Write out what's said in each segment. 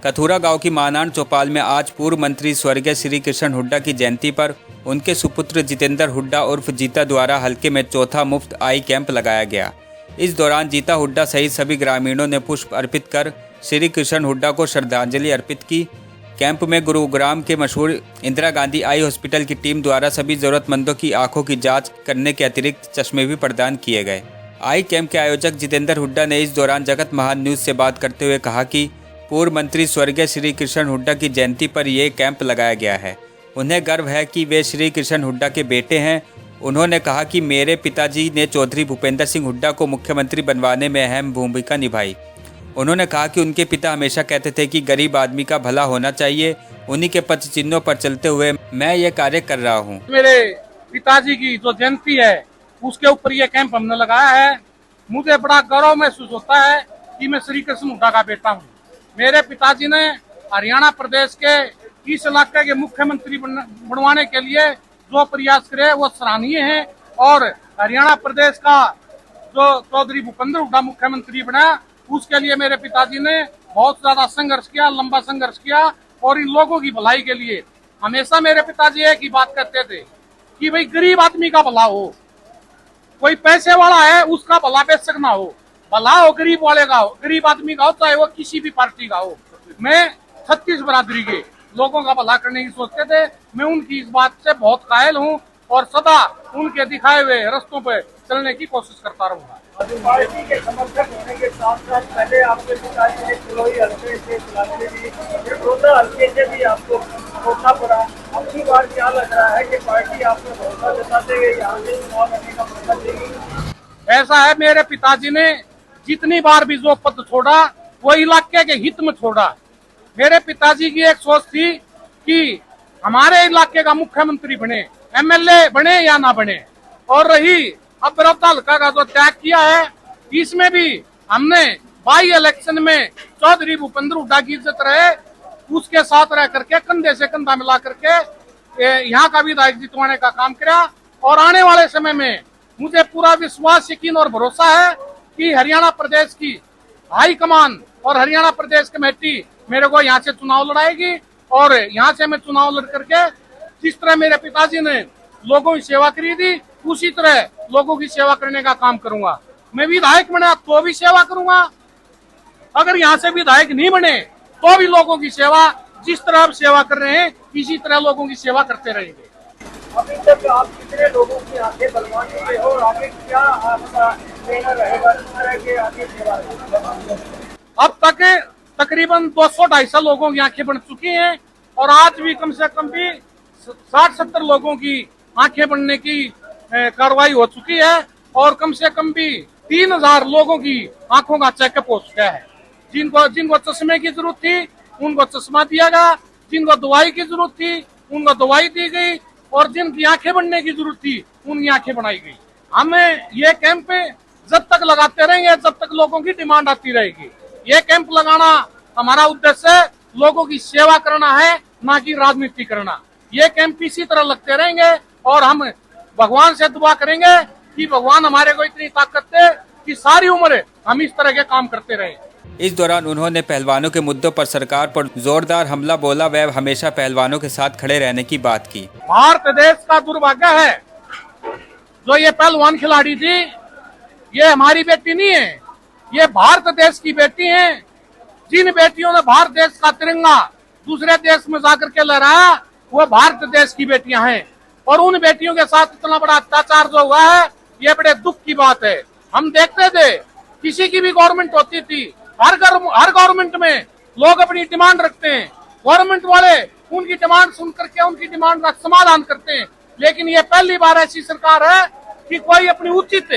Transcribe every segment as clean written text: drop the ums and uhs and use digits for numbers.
कथूरा गांव की मानान चौपाल में आज पूर्व मंत्री स्वर्गीय श्री कृष्ण हुड्डा की जयंती पर उनके सुपुत्र जितेंद्र हुड्डा उर्फ जीता द्वारा हल्के में चौथा मुफ्त आई कैंप लगाया गया। इस दौरान जीता हुड्डा सहित सभी ग्रामीणों ने पुष्प अर्पित कर श्री कृष्ण हुड्डा को श्रद्धांजलि अर्पित की। कैंप में गुरुग्राम के मशहूर इंदिरा गांधी आई हॉस्पिटल की टीम द्वारा सभी जरूरतमंदों की आंखों की जांच करने के अतिरिक्त चश्मे भी प्रदान किए गए। आई कैंप के आयोजक जितेंद्र हुड्डा ने इस दौरान जगत महान न्यूज से बात करते हुए कहा कि पूर्व मंत्री स्वर्गीय श्री कृष्ण हुड्डा की जयंती पर ये कैंप लगाया गया है। उन्हें गर्व है कि वे श्री कृष्ण हुड्डा के बेटे हैं। उन्होंने कहा कि मेरे पिताजी ने चौधरी भूपेंद्र सिंह हुड्डा को मुख्यमंत्री बनवाने में अहम भूमिका निभाई। उन्होंने कहा कि उनके पिता हमेशा कहते थे कि गरीब आदमी का भला होना चाहिए। उन्हीं के पथ चिन्हों पर चलते हुए मैं ये कार्य कर रहा हूँ। मेरे पिताजी की जो जयंती है उसके ऊपर ये कैंप हमने लगाया है। मुझे बड़ा गौरव महसूस होता है कि मैं श्री कृष्ण हुड्डा का बेटा हूँ। मेरे पिताजी ने हरियाणा प्रदेश के इस इलाके के मुख्यमंत्री बनवाने के लिए जो प्रयास करे वो सराहनीय है। और हरियाणा प्रदेश का जो चौधरी भूपेंद्र हुड्डा मुख्यमंत्री बना उसके लिए मेरे पिताजी ने बहुत ज्यादा संघर्ष किया, लंबा संघर्ष किया। और इन लोगों की भलाई के लिए हमेशा मेरे पिताजी एक ही बात कहते थे कि भाई गरीब आदमी का भला हो। कोई पैसे वाला है उसका भला बेशक ना हो, भला हो गरीब वाले का हो, गरीब आदमी का हो, चाहे वो किसी भी पार्टी का हो। मैं 36 बरादरी के लोगों का भला करने की सोचते थे। मैं उनकी इस बात से बहुत कायल हूँ और सदा उनके दिखाए हुए रास्तों पर चलने की कोशिश करता रहूंगा। पार्टी के समर्थक होने के साथ साथ पहले आपके पिताजी ने किलोई हल्के से चलाते भी, फिर हल्के से भी आपको धोखा पड़ा। अपनी बार क्या लग रहा है कि पार्टी आपको भरोसा जताते हुए यहाँ से चुनाव लड़ने का मौका देगी? ऐसा है, मेरे पिताजी ने जितनी बार भी जो पद छोड़ा वो इलाके के हित में छोड़ा। मेरे पिताजी की एक सोच थी कि हमारे इलाके का मुख्यमंत्री बने, एमएलए बने या ना बने। और रही अब बरौदा हल्का का जो त्याग किया है, इसमें भी हमने बाई इलेक्शन में चौधरी भूपेंद्र हुड्डा की इज्जत रहे उसके साथ रह करके कंधे से कंधा मिला करके यहाँ का विधायक जितवाने का काम किया। और आने वाले समय में मुझे पूरा विश्वास, यकीन और भरोसा है कि हरियाणा प्रदेश की हाई कमान और हरियाणा प्रदेश कमेटी मेरे को यहाँ से चुनाव लड़ाएगी। और यहाँ से मैं चुनाव लड़ करके जिस तरह मेरे पिताजी ने लोगों की सेवा करी थी उसी तरह लोगों की सेवा करने का काम करूंगा। मैं विधायक बना तो भी सेवा करूंगा, अगर यहाँ से विधायक नहीं बने तो भी लोगों की सेवा जिस तरह आप सेवा कर रहे हैं इसी तरह लोगों की सेवा करते रहेंगे। अभी तक आप कितने लोगों की आंखें बनवाएंगे और आगे क्या आपका प्रेरणा रहेगा इस तरह के आगे सेवा? अब तक तकरीबन 200-250 लोगों की आंखें बन चुकी हैं और आज भी कम से कम भी 60-70 लोगों की आंखें बनने की कार्रवाई हो चुकी है। और कम से कम भी 3000 लोगों की आंखों का चेकअप हो चुका है। जिनको चश्मे की जरूरत थी उनको चश्मा दिया गया, जिनको दवाई की जरूरत थी उनको दवाई दी गई और जिनकी आंखें बनने की जरूरत थी उनकी आंखें बनाई गई। हमें ये कैंप जब तक लगाते रहेंगे जब तक लोगों की डिमांड आती रहेगी। ये कैंप लगाना हमारा उद्देश्य लोगों की सेवा करना है, ना कि राजनीति करना। ये कैंप इसी तरह लगते रहेंगे और हम भगवान से दुआ करेंगे कि भगवान हमारे को इतनी ताकत दे कि सारी उम्र हम इस तरह के काम करते रहे। इस दौरान उन्होंने पहलवानों के मुद्दों पर सरकार पर जोरदार हमला बोला व हमेशा पहलवानों के साथ खड़े रहने की बात की। भारत देश का दुर्भाग्य है जो ये पहलवान खिलाड़ी थी, ये हमारी बेटी नहीं है, ये भारत देश की बेटी है। जिन बेटियों ने भारत देश का तिरंगा दूसरे देश में जाकर के लहराया वो भारत देश की बेटियां हैं। और उन बेटियों के साथ इतना बड़ा अत्याचार जो हुआ है ये बड़े दुख की बात है। हम देखते थे किसी की भी गवर्नमेंट होती थी, हर गवर्नमेंट में लोग अपनी डिमांड रखते हैं, गवर्नमेंट वाले उनकी डिमांड सुन करके उनकी डिमांड का समाधान करते हैं। लेकिन ये पहली बार ऐसी सरकार है कि कोई अपनी उचित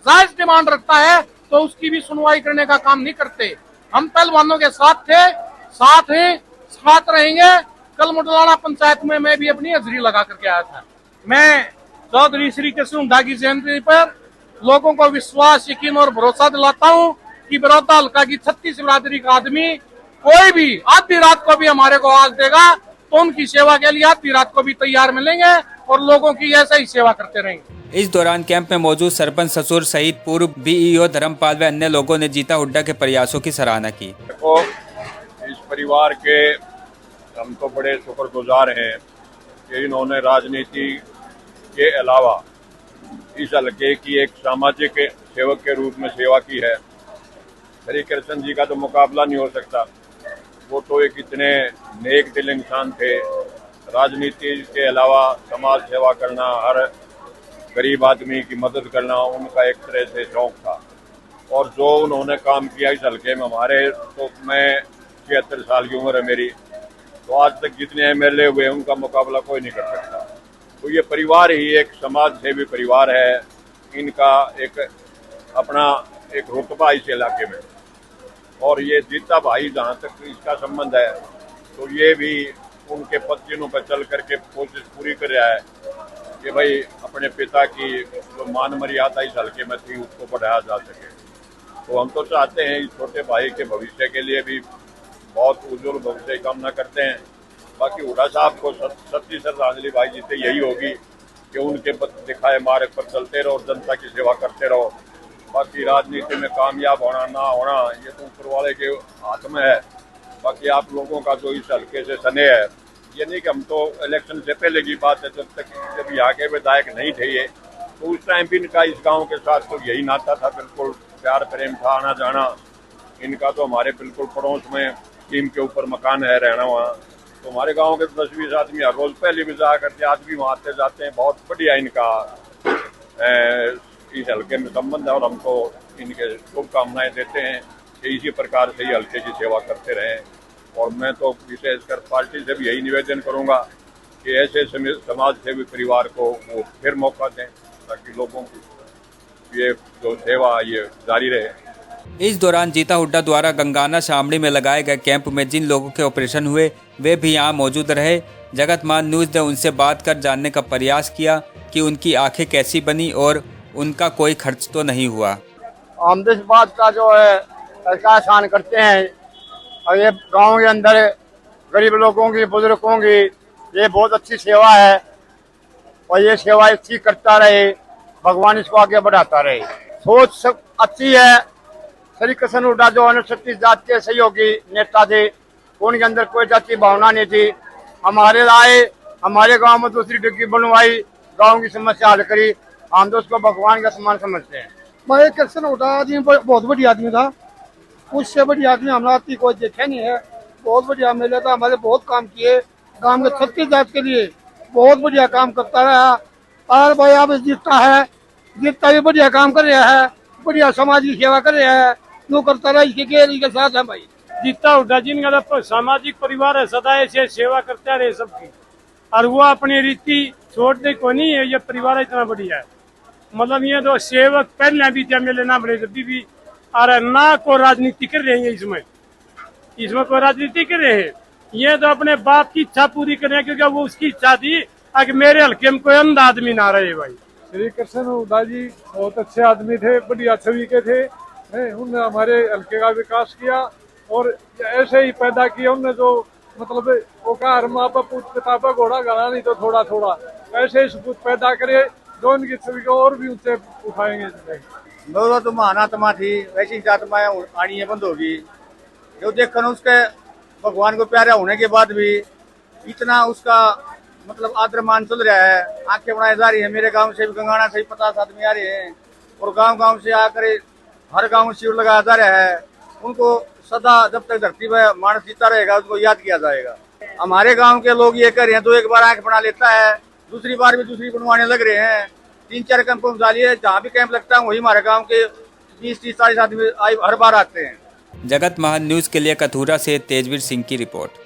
जायज डिमांड रखता है तो उसकी भी सुनवाई करने का काम नहीं करते। हम पहलवानों के साथ थे, साथ हैं, साथ रहेंगे। कल मुडलाना पंचायत में मैं भी अपनी हाजिरी लगा करके आया था। मैं चौधरी श्री कृष्ण हुड्डा की जयंती पर लोगों को विश्वास, यकीन और भरोसा दिलाता हूँ कि बरौदा हल्का की 36 बिरादरी का आदमी कोई भी आधी रात को भी हमारे को आवाज देगा तो उनकी सेवा के लिए आधी रात को भी तैयार मिलेंगे और लोगों की ऐसे ही सेवा करते रहेंगे। इस दौरान कैंप में मौजूद सरपंच ससुर सहित पूर्व बीईओ धर्मपाल व अन्य लोगों ने जीता हुड्डा के प्रयासों की सराहना की। इस परिवार के हम तो बड़े शुक्रगुजार हैं कि इन्होंने राजनीति के अलावा इस हल्के की एक सामाजिक सेवक के रूप में सेवा की है। श्री कृष्ण जी का तो मुकाबला नहीं हो सकता। वो तो एक इतने नेक दिल इंसान थे। राजनीति के अलावा समाज सेवा करना, हर गरीब आदमी की मदद करना उनका एक तरह से शौक था। और जो उन्होंने काम किया इस हल्के में, हमारे तो मैं 76 साल की उम्र है मेरी, तो आज तक जितने एमएलए हुए उनका मुकाबला कोई नहीं कर सकता। तो ये परिवार ही एक समाज सेवी परिवार है। इनका एक अपना एक रुतबा इस इलाके में। और ये जीता भाई जहाँ तक इसका संबंध है, तो ये भी उनके पदचिन्हों पर चल करके कोशिश पूरी कर रहा है कि भाई अपने पिता की जो मान मर्यादा इस हल्के में थी उसको बढ़ाया जा सके। तो हम तो चाहते हैं इस छोटे भाई के भविष्य के लिए भी बहुत उज्जवल भविष्य की कामना करते हैं। बाकी हुड्डा साहब को सच्ची श्रद्धांजलि भाई जी से यही होगी कि उनके दिखाए मार्ग पर चलते रहो, जनता की सेवा करते रहो। बाकी राजनीति में कामयाब होना ना होना ये तो ऊपर वाले के हाथ में है। बाकी आप लोगों का जो इस हल्के से स्नेह है, ये नहीं कि हम तो इलेक्शन से पहले की बात है, जब यहाँ के विधायक नहीं थे ये, तो उस टाइम भी इनका इस गांव के साथ तो यही नाता था, बिल्कुल प्यार प्रेम था, आना जाना। इनका तो हमारे बिल्कुल पड़ोस में टीम के ऊपर मकान है, रहना वहाँ। तो हमारे गांव के 10-20 आदमी हर रोज पहले भी जाया करते, आज भी वहाँ आते जाते हैं। बहुत बढ़िया इनका इस हल्के में संबंध है और हमको इनके शुभकामनाएं देते हैं कि इसी प्रकार से ही हल्के की सेवा करते रहें। और मैं तो विशेषकर पार्टी से भी यही निवेदन करूंगा कि ऐसे समाज सेवी परिवार को वो फिर मौका दें ताकि लोगों की ये जो सेवा ये जारी रहे। इस दौरान जीता हुड्डा द्वारा गंगाना शामली में लगाए गए कैंप में जिन लोगों के ऑपरेशन हुए वे भी यहाँ मौजूद रहे। जगतमान न्यूज़ ने उनसे बात कर जानने का प्रयास किया कि उनकी आंखें कैसी बनी और उनका कोई खर्च तो नहीं हुआ। हम इस बात का जो है इसका आसान करते हैं और ये गांव के अंदर गरीब लोगों की, बुजुर्गों की ये बहुत अच्छी सेवा है और ये सेवा अच्छी करता रहे, भगवान इसको आगे बढ़ाता रहे। सोच सब अच्छी है। श्री कृष्ण हुड्डा जो अनुसूचित जाति के सहयोगी नेता थे, उनके अंदर कोई जाति भावना नहीं थी। हमारे आए, हमारे गांव में दूसरी डिग्री बनवाई, गांव की समस्या हल करी। हम तो उसको भगवान का सम्मान समझते हैं। मैं कृष्ण हुड्डा आदमी बहुत बढ़िया आदमी था, उससे बढ़िया आदमी हमारा कोई देखा नहीं है। बहुत बढ़िया मिला था, हमारे बहुत काम किए गांव के 36 जात के लिए, बहुत बढ़िया काम करता रहा। और भाई अब जीतता है, जीतता भी बढ़िया काम कर रहा है, बढ़िया समाज की सेवा कर रहा है, जो करता रहा इसके साथ है। भाई जीता हुड्डा जी का सामाजिक परिवार है, सदा ऐसे सेवा करते रहे सबकी, और वो अपनी रीति छोड़ने को नहीं है। ये परिवार इतना बढ़िया है, मतलब ये तो सेवक पहले भी थे, मेले ना बड़े जब भी अरे ना को राजनीति कर रहे हैं। इसमें कोई राजनीति कर रहे हैं, ये तो अपने बाप की इच्छा पूरी कर रहे हैं, क्योंकि वो उसकी इच्छा थी कि मेरे हल्के में कोई अंधा आदमी ना रहे। भाई श्री कृष्ण हुड्डा जी बहुत अच्छे आदमी थे, बढ़िया छवि के थे। उन्होंने हमारे हल्के का विकास किया और ऐसे ही पैदा किया। उन्होंने जो मतलब वो कहा हर माँ बाप पिता पर घोड़ा गाना नहीं तो थोड़ा थोड़ा, ऐसे ही सपूत पैदा करे जो उनकी छवि को और भी ऊंचे उठाएंगे। दोनों तो महानात्मा थी, वैसी जातमाएं आनी है बंद होगी। जो देखकर उसके भगवान को प्यारा होने के बाद भी इतना उसका मतलब आदर मान चल रहा है। आंखें बनाई जा रही है। मेरे गांव से भी गंगाना से 50 आदमी आ रहे हैं और गांव से आकर हर गांव शिविर लगाया जा रहा है। उनको सदा जब तक धरती पर मानस जीता रहेगा उसको याद किया जाएगा। हमारे गांव के लोग ये कर रहे हैं, तो एक बार आंख बना लेता है, दूसरी बार भी दूसरी बनवाने लग रहे हैं। 3-4 कैंप पहुंचा लिए, जहाँ भी कैंप लगता है वही हमारे गांव के 20-30-40 आदमी हर बार आते हैं। जगत महान न्यूज़ के लिए कथूरा से तेजवीर सिंह की रिपोर्ट।